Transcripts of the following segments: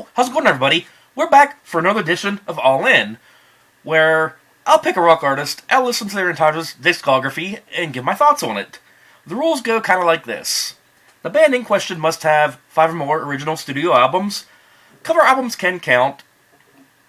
Yo, how's it going, everybody? We're back for another edition of All In, where I'll pick a rock artist, I'll listen to their entire discography, and give my thoughts on it. The rules go kind of like this. The band in question must have 5 or more original studio albums. Cover albums can count.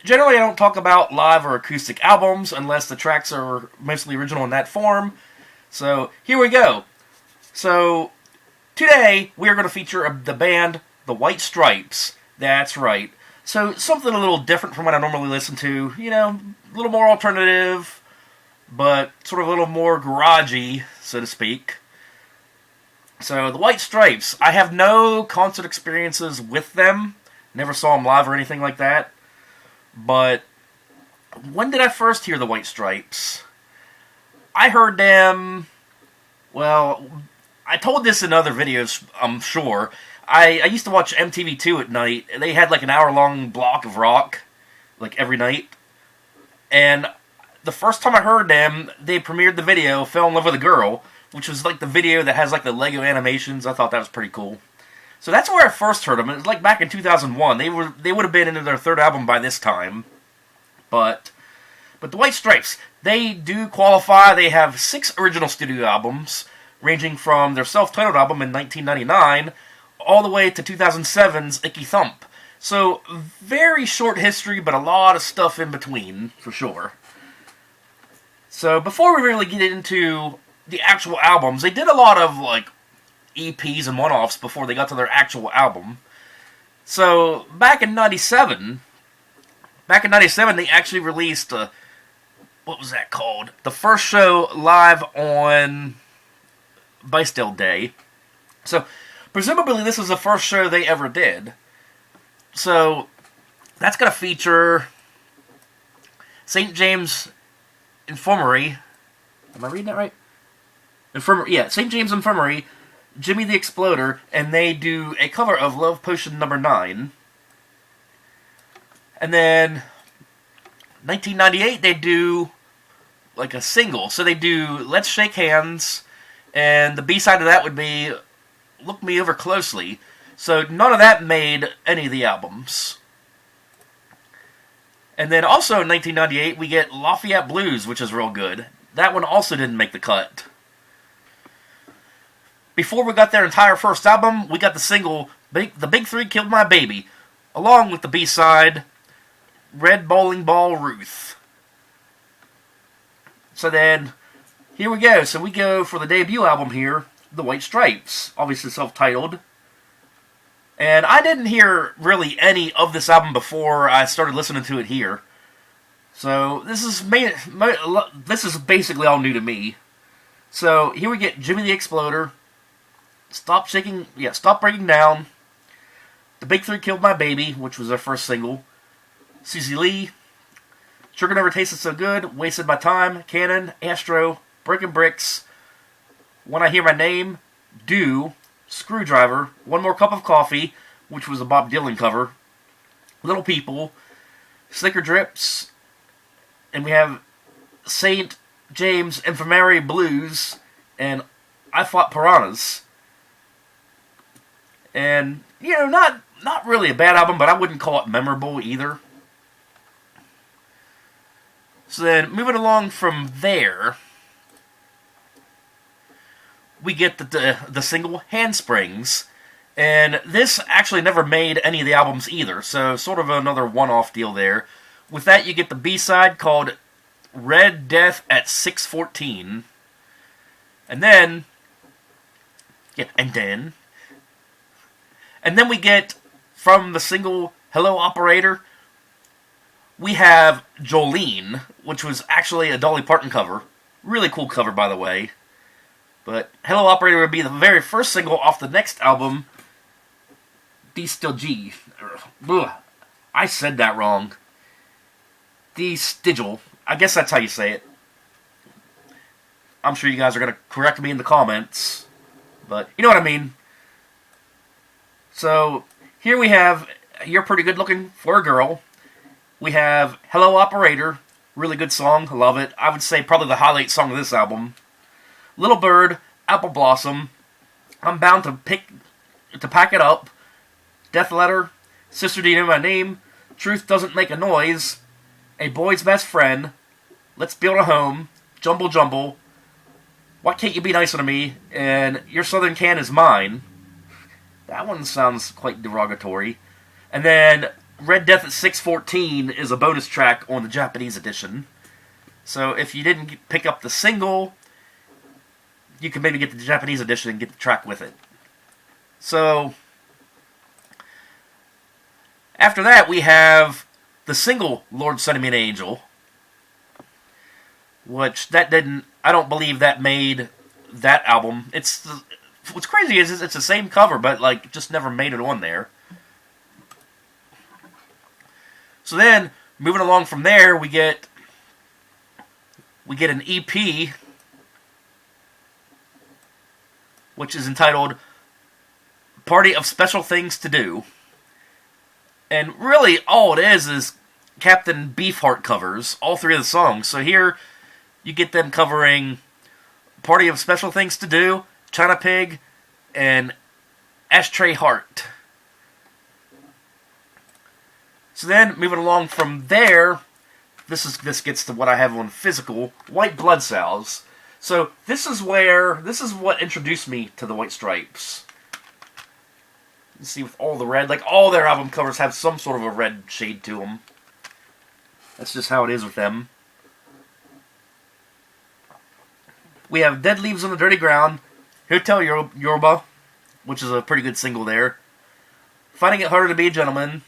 Generally, I don't talk about live or acoustic albums unless the tracks are mostly original in that form. So, here we go. So, today, we are going to feature the band The White Stripes. That's right. So, something a little different from what I normally listen to. You know, a little more alternative, but sort of a little more garagey, so to speak. So, The White Stripes. I have no concert experiences with them. Never saw them live or anything like that. But, when did I first hear The White Stripes? I heard them, well, I told this in other videos, I'm sure. I used to watch MTV2 at night, and they had like an hour-long block of rock, like every night. And the first time I heard them, they premiered the video, Fell in Love with a Girl, which was like the video that has like the Lego animations. I thought that was pretty cool. So that's where I first heard them. It was like back in 2001. They would have been into their third album by this time. But the White Stripes, they do qualify. They have 6 original studio albums, ranging from their self-titled album in 1999 all the way to 2007's Icky Thump. So, very short history, but a lot of stuff in between, for sure. So, before we really get into the actual albums, they did a lot of, like, EPs and one-offs before they got to their actual album. So, back in 97, they actually released, what was that called? The first show live on Bastille Day. So, presumably this was the first show they ever did. So, that's going to feature St. James Infirmary. Am I reading that right? St. James Infirmary, Jimmy the Exploder, and they do a cover of Love Potion No. 9. And then, 1998, they do like a single. So they do Let's Shake Hands, and the B-side of that would be Look Me Over Closely. So none of that made any of the albums. And then also in 1998, we get Lafayette Blues, which is real good. That one also didn't make the cut. Before we got their entire first album, we got the single The Big Three Killed My Baby, along with the B-side Red Bowling Ball Ruth. So then, here we go. So we go for the debut album here, The White Stripes, obviously self-titled. And I didn't hear really any of this album before I started listening to it here. So this is basically all new to me. So here we get Jimmy the Exploder, Stop Breaking Down, The Big Three Killed My Baby, which was their first single, Susie Lee, Sugar Never Tasted So Good, Wasted My Time, Cannon, Astro, Breaking Bricks, When I Hear My Name, Do, Screwdriver, One More Cup of Coffee, which was a Bob Dylan cover, Little People, Slicker Drips, and we have St. James Infirmary Blues, and I Fought Piranhas. And, you know, not really a bad album, but I wouldn't call it memorable either. So then, moving along from there, we get the single Handsprings. And this actually never made any of the albums either, so sort of another one-off deal there. With that, you get the B-side called Red Death at 6:14. And then we get, from the single Hello Operator, we have Jolene, which was actually a Dolly Parton cover. Really cool cover, by the way. But Hello Operator would be the very first single off the next album, D Still G. I said that wrong. D Stigil. I guess that's how you say it. I'm sure you guys are going to correct me in the comments, but you know what I mean. So, here we have You're Pretty Good Looking for a Girl. We have Hello Operator, really good song, love it. I would say probably the highlight song of this album. Little Bird, Apple Blossom, I'm Bound to Pack It Up, Death Letter, Sister, do you know my name? Truth doesn't make a noise. A boy's best friend. Let's build a home. Jumble jumble. Why can't you be nicer to me? And your southern can is mine. That one sounds quite derogatory. And then Red Death at 6:14 is a bonus track on the Japanese edition. So if you didn't pick up the single, you can maybe get the Japanese edition and get the track with it. So after that, we have the single Lord Send Me an Angel, which that didn't, I don't believe that made that album. What's crazy is it's the same cover, but like just never made it on there. So then, moving along from there, we get an EP, which is entitled Party of Special Things to Do. And really, all it is Captain Beefheart covers, all three of the songs. So here, you get them covering Party of Special Things to Do, China Pig, and Ashtray Heart. So then, moving along from there, this gets to what I have on physical, White Blood Cells. So this is what introduced me to the White Stripes. You see, with all the red, like all their album covers have some sort of a red shade to them. That's just how it is with them. We have Dead Leaves on the Dirty Ground, Hotel Yoruba, which is a pretty good single there. Finding It Harder to Be a Gentleman.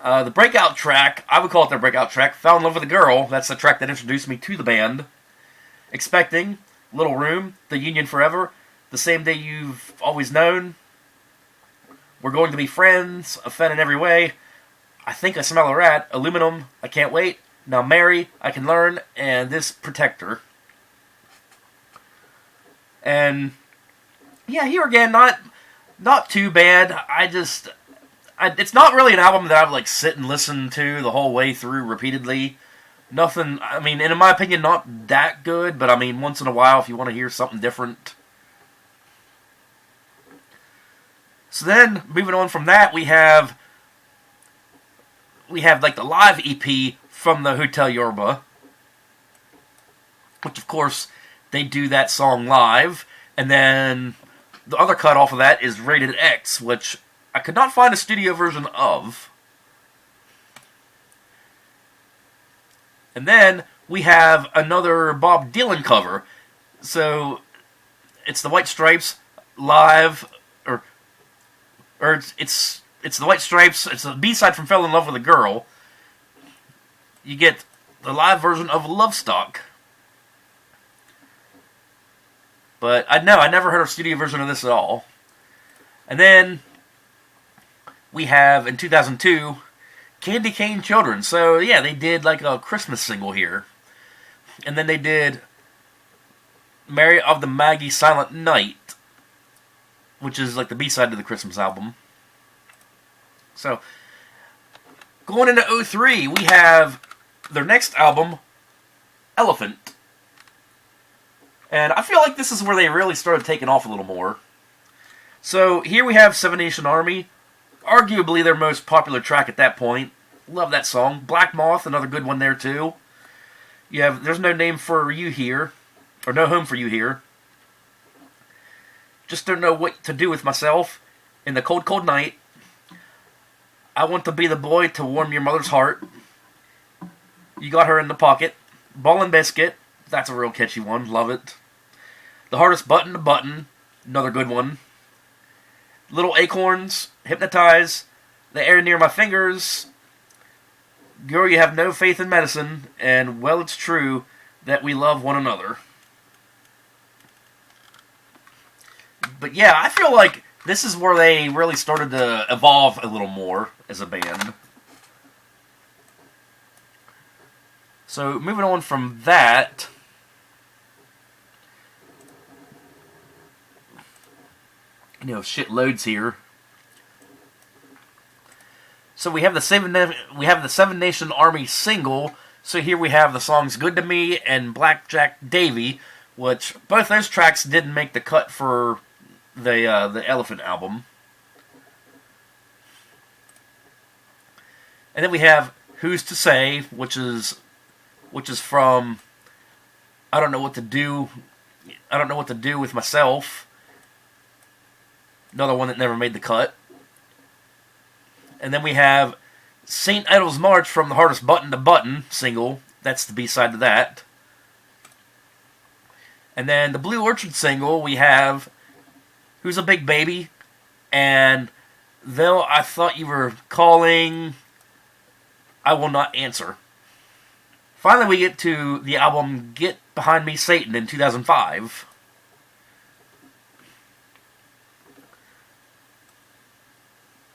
The breakout track, I would call it their breakout track, Fell in Love with a Girl. That's the track that introduced me to the band. Expecting, Little Room, The Union Forever, The Same Day You've Always Known, We're Going to Be Friends, Offend in Every Way, I Think I Smell a Rat, Aluminum, I Can't Wait, Now Mary, I Can Learn, and This Protector. And yeah, here again, not too bad. It's not really an album that I would like sit and listen to the whole way through repeatedly. Nothing, I mean, and in my opinion, not that good, but I mean, once in a while if you want to hear something different. So then, moving on from that, we have like the live EP from the Hotel Yoruba, which of course they do that song live, and then the other cut off of that is Rated X, which I could not find a studio version of. And then we have another Bob Dylan cover. So it's the White Stripes live, or it's the White Stripes. It's a B-side from Fell in Love with a Girl. You get the live version of Lovestock. But I never heard a studio version of this at all. And then we have, in 2002, Candy Cane Children. So, yeah, they did like a Christmas single here. And then they did Mary of the Maggie Silent Night, which is like the B-side to the Christmas album. So, going into 2003, we have their next album, Elephant. And I feel like this is where they really started taking off a little more. So, here we have Seven Nation Army, arguably their most popular track at that point. Love that song. Black Moth, another good one there too. You have There's No Name for You Here, or No Home for You Here. Just don't know what to do with myself in the cold, cold night. I want to be the boy to warm your mother's heart. You got her in the pocket. Ball and Biscuit, that's a real catchy one. Love it. The Hardest Button to Button, another good one. Little Acorns, Hypnotize, The Air Near My Fingers, Girl, You Have No Faith in Medicine, and Well, It's True That We Love One Another. But yeah, I feel like this is where they really started to evolve a little more as a band. So, moving on from that, shit loads here. So we have the Seven Nation Army single. So here we have the songs "Good to Me" and "Blackjack Davy," which both those tracks didn't make the cut for the Elephant album. And then we have Who's to Say, which is from I Don't Know What to Do. I Don't Know What to Do with Myself. Another one that never made the cut. And then we have St. Idol's March from the Hardest Button to Button single. That's the B-side to that. And then the Blue Orchard single, we have Who's a Big Baby, and Though I Thought You Were Calling, I Will Not Answer. Finally, we get to the album Get Behind Me, Satan in 2005.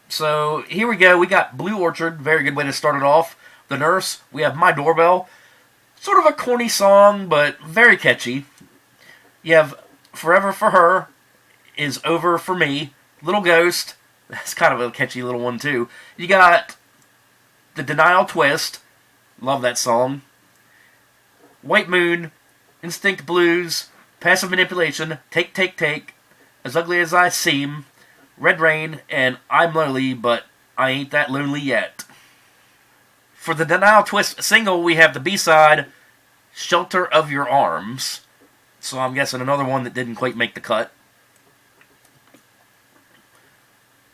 So, here we go. We got Blue Orchard, very good way to start it off. The Nurse, we have My Doorbell. Sort of a corny song, but very catchy. You have Forever for Her, Is Over for Me. Little Ghost, that's kind of a catchy little one too. You got The Denial Twist, love that song. White Moon, Instinct Blues, Passive Manipulation, Take, Take, Take, As Ugly as I Seem, Red Rain, and I'm Lonely, but I Ain't That Lonely Yet. For the Denial Twist single, we have the B-side, Shelter of Your Arms. So I'm guessing another one that didn't quite make the cut.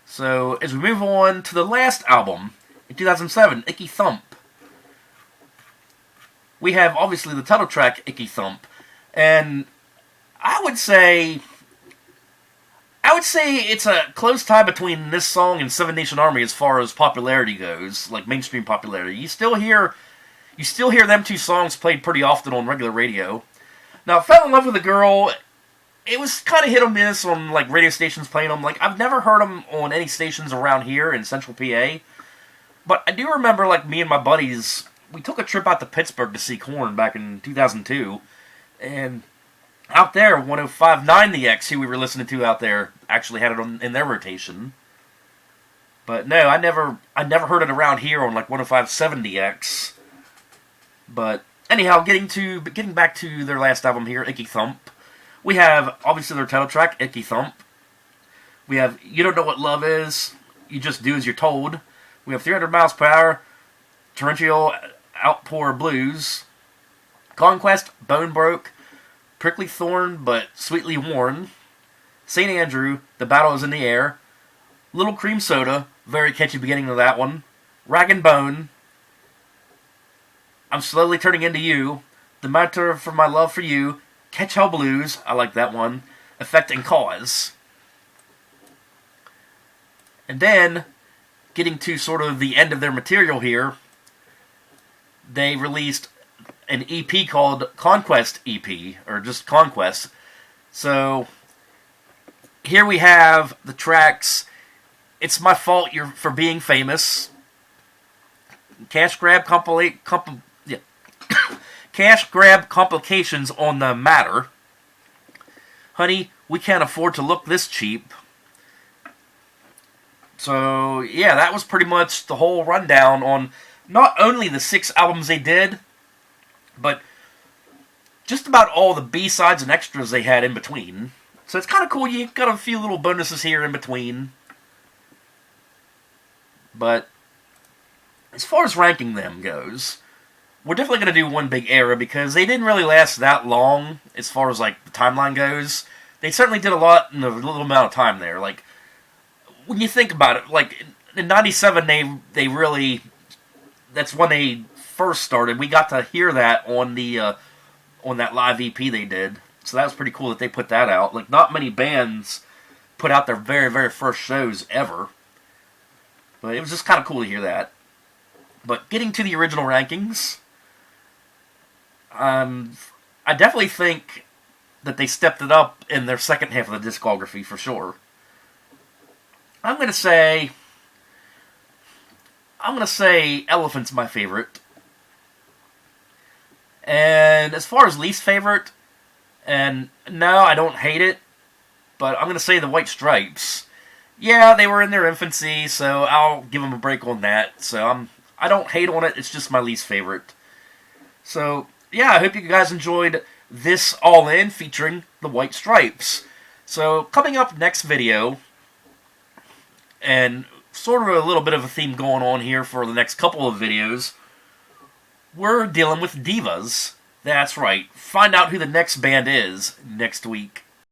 So, as we move on to the last album, in 2007, Icky Thump. We have, obviously, the title track, Icky Thump. And I would say it's a close tie between this song and Seven Nation Army as far as popularity goes, like mainstream popularity. You still hear them two songs played pretty often on regular radio. Now, Fell in Love with a Girl, it was kind of hit or miss on like radio stations playing them. Like, I've never heard them on any stations around here in Central PA. But I do remember, like, me and my buddies, we took a trip out to Pittsburgh to see Korn back in 2002. And out there, 105.9 The X, who we were listening to out there, actually had it in their rotation. But no, I never heard it around here on like 105.7 The X. But anyhow, getting back to their last album here, Icky Thump. We have, obviously, their title track, Icky Thump. We have You Don't Know What Love Is, You Just Do As You're Told. We have 300 Miles Per Hour, Torrential Outpour Blues. Conquest, Bone Broke, Prickly Thorn, but Sweetly Worn. St. Andrew, The Battle Is in the Air. Little Cream Soda, very catchy beginning of that one. Rag and Bone. I'm Slowly Turning Into You. The Matter for My Love for You. Catch Hell Blues, I like that one. Effect and Cause. And then, getting to sort of the end of their material here, they released an EP called Conquest EP, or just Conquest. So, here we have the tracks It's My Fault for Being Famous, Cash Grab Cash Grab Complications on the Matter, Honey, We Can't Afford to Look This Cheap. So, yeah, that was pretty much the whole rundown on not only the 6 albums they did, but just about all the B-sides and extras they had in between. So it's kind of cool. You got a few little bonuses here in between. But as far as ranking them goes, we're definitely going to do one big era because they didn't really last that long as far as like the timeline goes. They certainly did a lot in a little amount of time there. Like, when you think about it, like in '97, they really, that's when they first started. We got to hear that on that live EP they did, so that was pretty cool that they put that out. Like, not many bands put out their very, very first shows ever, but it was just kind of cool to hear that. But getting to the original rankings, I definitely think that they stepped it up in their second half of the discography for sure. I'm going to say Elephant's my favorite. And as far as least favorite, and no, I don't hate it, but I'm going to say the White Stripes. Yeah, they were in their infancy, so I'll give them a break on that. So I don't hate on it, it's just my least favorite. So, yeah, I hope you guys enjoyed this all-in featuring the White Stripes. So, coming up next video, and sort of a little bit of a theme going on here for the next couple of videos. We're dealing with divas. That's right. Find out who the next band is next week.